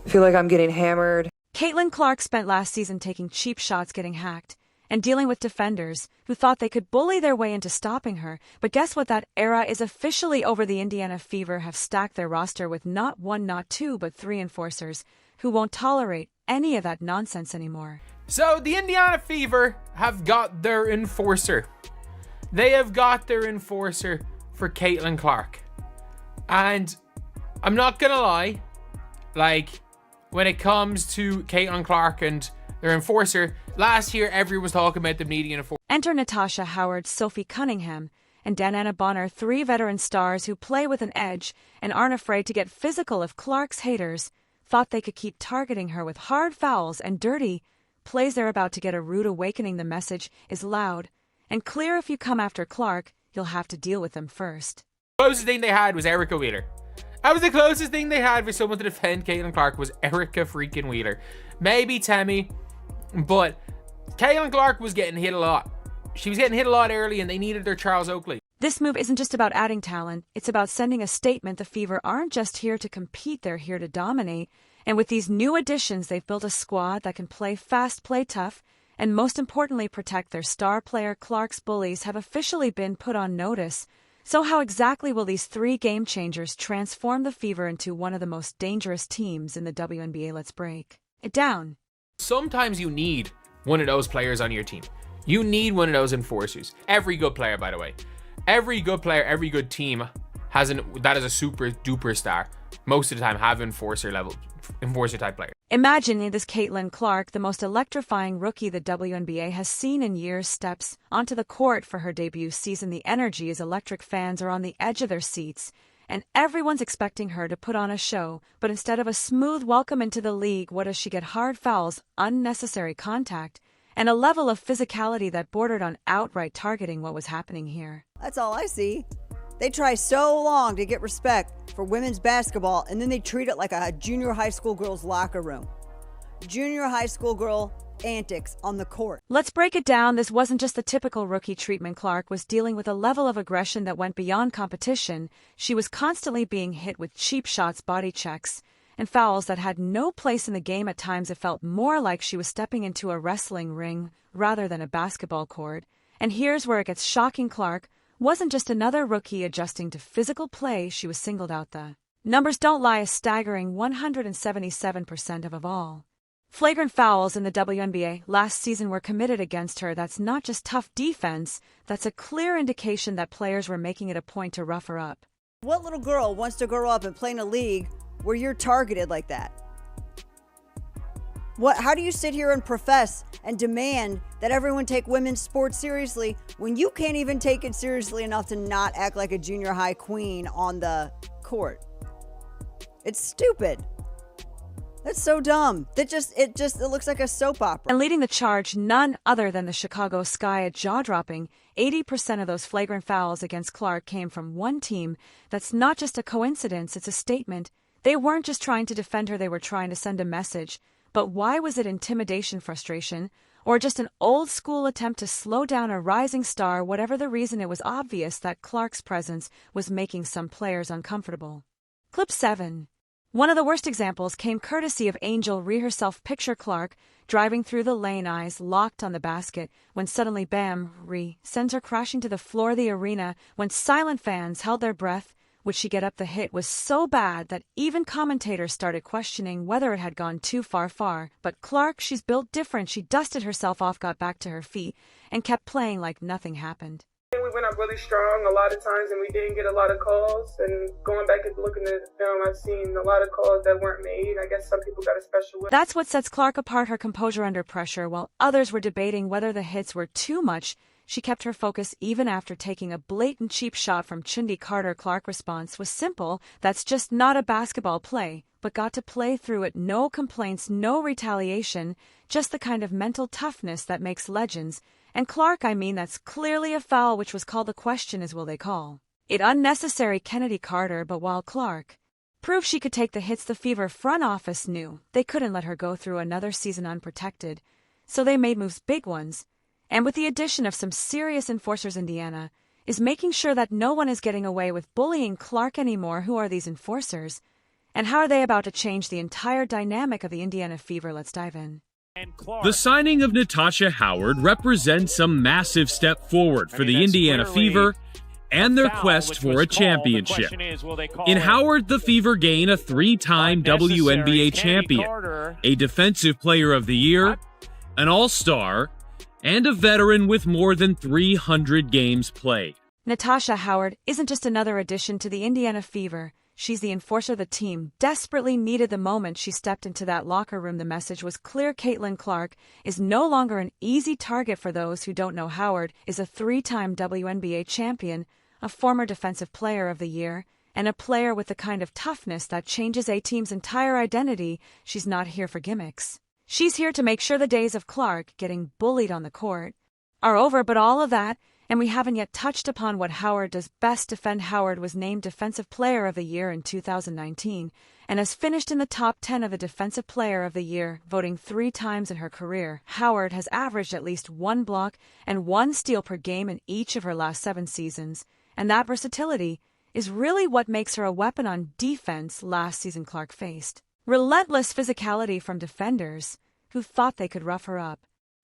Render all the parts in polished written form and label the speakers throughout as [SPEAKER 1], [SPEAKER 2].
[SPEAKER 1] I feel like I'm getting hammered.
[SPEAKER 2] Caitlin Clark spent last season taking cheap shots getting hacked and dealing with defenders who thought they could bully their way into stopping her. But guess what? That era is officially over. The Indiana Fever have stacked their roster with not one, not two, but three enforcers who won't tolerate any of that nonsense anymore.
[SPEAKER 3] So the Indiana Fever have got their enforcer. They have got their enforcer for Caitlin Clark. And I'm not gonna lie, like, when it comes to Caitlin Clark and their enforcer, last year everyone was talking about them needing an enforcer.
[SPEAKER 2] Enter Natasha Howard, Sophie Cunningham, and Danana Bonner, three veteran stars who play with an edge and aren't afraid to get physical if Clark's haters thought they could keep targeting her with hard fouls and dirty plays. They're about to get a rude awakening. The message is loud and clear: if you come after Clark, you'll have to deal with them first.
[SPEAKER 3] The closest thing they had was Erica Wheeler. That was the closest thing they had for someone to defend Caitlin Clark, was Erica freaking Wheeler. Maybe Temi, but Caitlin Clark was getting hit a lot. She was getting hit a lot early, and they needed their Charles Oakley.
[SPEAKER 2] This move isn't just about adding talent, it's about sending a statement. The Fever aren't just here to compete, they're here to dominate. And with these new additions, they've built a squad that can play fast, play tough, and most importantly, protect their star player. Clark's Bullies have officially been put on notice. So how exactly will these three game changers transform the Fever into one of the most dangerous teams in the WNBA? Let's break it down.
[SPEAKER 3] Sometimes you need one of those players on your team. You need one of those enforcers. Every good player, by the way. Every good player, every good team that is a super duper star. Most of the time have enforcer type player.
[SPEAKER 2] Imagine this Caitlin Clark, the most electrifying rookie the WNBA has seen in years, steps onto the court for her debut season. The energy is electric. Fans are on the edge of their seats, and everyone's expecting her to put on a show. But instead of a smooth welcome into the league, what does she get? Hard fouls, unnecessary contact, and a level of physicality that bordered on outright targeting. What was happening here?
[SPEAKER 4] That's all I see. They try so long to get respect for women's basketball, and then they treat it like a junior high school girl's locker room. Junior high school girl antics on the court.
[SPEAKER 2] Let's break it down. This wasn't just the typical rookie treatment. Clark was dealing with a level of aggression that went beyond competition. She was constantly being hit with cheap shots, body checks, and fouls that had no place in the game. At times it felt more like she was stepping into a wrestling ring rather than a basketball court. And here's where it gets shocking. Clark wasn't just another rookie adjusting to physical play. She was singled out. The numbers don't lie. A staggering 177% of all flagrant fouls in the WNBA last season were committed against her. That's not just tough defense, that's a clear indication that players were making it a point to rough her up.
[SPEAKER 4] What little girl wants to grow up and play in a league where you're targeted like that? How do you sit here and profess and demand that everyone take women's sports seriously when you can't even take it seriously enough to not act like a junior high queen on the court? It's stupid. That's so dumb. It looks like a soap opera.
[SPEAKER 2] And leading the charge, none other than the Chicago Sky. A jaw-dropping 80% of those flagrant fouls against Clark came from one team. That's not just a coincidence, it's a statement. They weren't just trying to defend her, they were trying to send a message. But why? Was it intimidation, frustration, or just an old-school attempt to slow down a rising star? Whatever the reason, it was obvious that Clark's presence was making some players uncomfortable. Clip 7. One of the worst examples came courtesy of Angel Reese herself. Picture Clark driving through the lane, eyes locked on the basket, when suddenly, bam, Reese sends her crashing to the floor. The arena went silent. Fans held their breath. Would she get up? The hit was so bad that even commentators started questioning whether it had gone too far. But Clark, she's built different. She dusted herself off, got back to her feet, and kept playing like nothing happened.
[SPEAKER 1] We went up really strong a lot of times, and we didn't get a lot of calls. And going back and looking at the film, I've seen a lot of calls that weren't made. I guess some people got a special way.
[SPEAKER 2] That's what sets Clark apart, her composure under pressure. While others were debating whether the hits were too much, she kept her focus even after taking a blatant cheap shot from Chindi Carter. Clark's response was simple: that's just not a basketball play, but got to play through it. No complaints, no retaliation, just the kind of mental toughness that makes legends. And Clark, that's clearly a foul, which was called. The question is, will they call it unnecessary? Kennedy Carter. But while Clark proved she could take the hits, the Fever front office knew they couldn't let her go through another season unprotected. So they made moves, big ones. And with the addition of some serious enforcers, Indiana is making sure that no one is getting away with bullying Clark anymore. Who are these enforcers? And how are they about to change the entire dynamic of the Indiana Fever? Let's dive in.
[SPEAKER 5] The signing of Natasha Howard represents a massive step forward for the Indiana Fever and their quest for a championship. In Howard, the Fever gain a three-time WNBA champion, a Defensive Player of the Year, an All-Star, and a veteran with more than 300 games played.
[SPEAKER 2] Natasha Howard isn't just another addition to the Indiana Fever. She's the enforcer the team desperately needed the moment she stepped into that locker room. The message was clear: Caitlin Clark is no longer an easy target. For those who don't know, Howard is a three-time WNBA champion, a former Defensive Player of the Year, and a player with the kind of toughness that changes a team's entire identity. She's not here for gimmicks. She's here to make sure the days of Clark getting bullied on the court are over. But all of that, and we haven't yet touched upon what Howard does best: defend. Howard was named Defensive Player of the Year in 2019 and has finished in the top 10 of the Defensive Player of the Year voting 3 times in her career. Howard has averaged at least 1 block and 1 steal per game in each of her last 7 seasons, and that versatility is really what makes her a weapon on defense. Last season, Clark faced relentless physicality from defenders who thought they could rough her up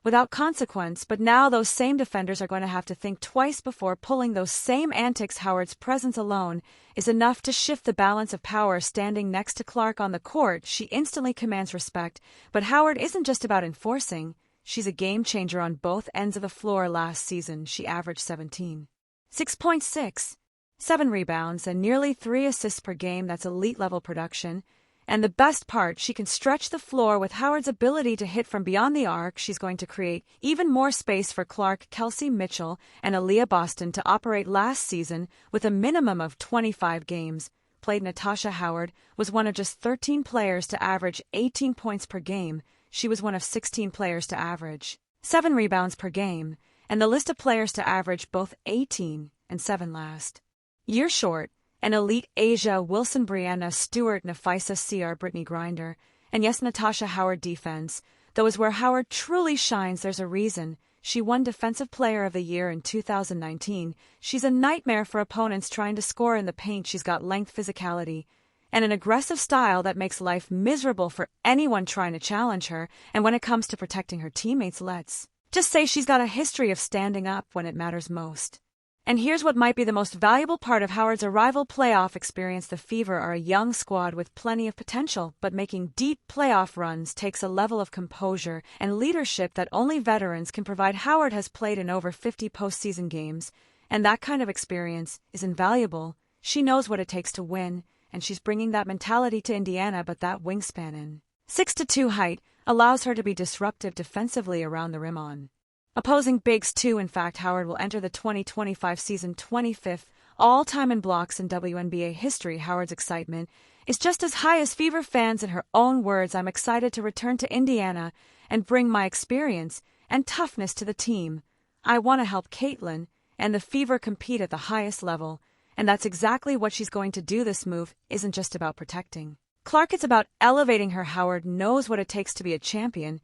[SPEAKER 2] without consequence, but now those same defenders are going to have to think twice before pulling those same antics. Howard's presence alone is enough to shift the balance of power. Standing next to Clark on the court, she instantly commands respect. But Howard isn't just about enforcing. She's a game changer on both ends of the floor. Last season, she averaged 6.6, 7 rebounds, and nearly 3 assists per game. That's elite-level production. And the best part, she can stretch the floor. With Howard's ability to hit from beyond the arc, she's going to create even more space for Clark, Kelsey Mitchell, and Aaliyah Boston to operate. Last season, with a minimum of 25 games played, Natasha Howard was one of just 13 players to average 18 points per game. She was one of 16 players to average 7 rebounds per game, and the list of players to average both 18 and 7 last year short. An elite Asia Wilson, Brianna Stewart, Nafisa CR, Brittany Grinder, and yes, Natasha Howard. Defense, though, is where Howard truly shines. There's a reason she won Defensive Player of the Year in 2019. She's a nightmare for opponents trying to score in the paint. She's got length, physicality, and an aggressive style that makes life miserable for anyone trying to challenge her. And when it comes to protecting her teammates, let's just say she's got a history of standing up when it matters most. And here's what might be the most valuable part of Howard's arrival: playoff experience. The Fever are a young squad with plenty of potential, but making deep playoff runs takes a level of composure and leadership that only veterans can provide. Howard has played in over 50 postseason games, and that kind of experience is invaluable. She knows what it takes to win, and she's bringing that mentality to Indiana. But that wingspan and 6'2" height allows her to be disruptive defensively around the rim on opposing bigs too. In fact, Howard will enter the 2025 season 25th all-time in blocks in WNBA history. Howard's excitement is just as high as Fever fans. In her own words, "I'm excited to return to Indiana and bring my experience and toughness to the team. I want to help Caitlin and the Fever compete at the highest level." And that's exactly what she's going to do. This move isn't just about protecting Clark, it's about elevating her. Howard knows what it takes to be a champion,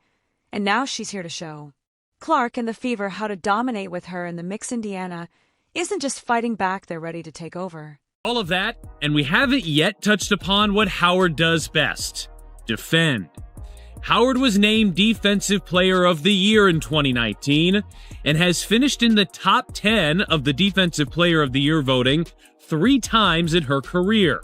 [SPEAKER 2] and now she's here to show Clark and the Fever how to dominate with her in the mix. Indiana isn't just fighting back, they're ready to take over.
[SPEAKER 5] All of that, and we haven't yet touched upon what Howard does best: defend. Howard was named Defensive Player of the Year in 2019 and has finished in the top 10 of the Defensive Player of the Year voting 3 times in her career.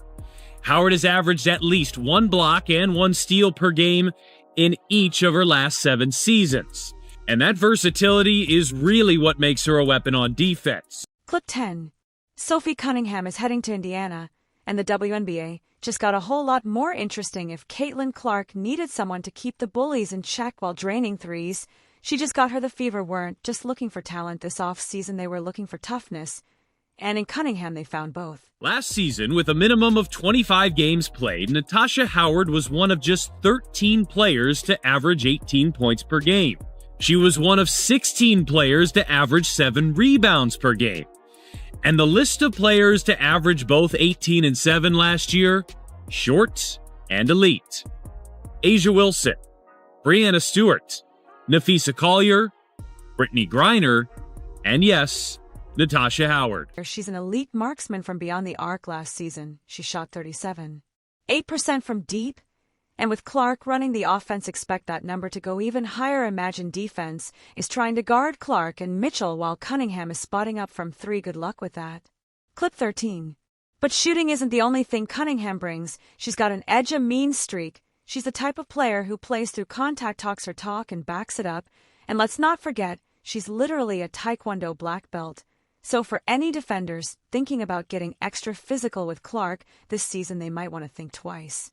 [SPEAKER 5] Howard has averaged at least 1 block and 1 steal per game in each of her last 7 seasons. And that versatility is really what makes her a weapon on defense.
[SPEAKER 2] Clip 10. Sophie Cunningham is heading to Indiana, and the WNBA just got a whole lot more interesting. If Caitlin Clark needed someone to keep the Bullies in check while draining threes, she just got her. The Fever weren't just looking for talent this offseason, they were looking for toughness. And in Cunningham, they found both.
[SPEAKER 5] Last season, with a minimum of 25 games played, Natasha Howard was one of just 13 players to average 18 points per game. She was one of 16 players to average 7 rebounds per game. And the list of players to average both 18 and 7 last year: short and elite. Asia Wilson, Brianna Stewart, Nafisa Collier, Brittany Griner, and yes, Natasha Howard.
[SPEAKER 2] She's an elite marksman from beyond the arc. Last season, she shot 37 8% from deep. And with Clark running the offense, expect that number to go even higher. Imagine defense is trying to guard Clark and Mitchell while Cunningham is spotting up from 3. Good luck with that. Clip 13. But shooting isn't the only thing Cunningham brings. She's got an edge, a mean streak. She's the type of player who plays through contact, talks her talk, and backs it up. And let's not forget, she's literally a Taekwondo black belt. So for any defenders thinking about getting extra physical with Clark this season, they might want to think twice.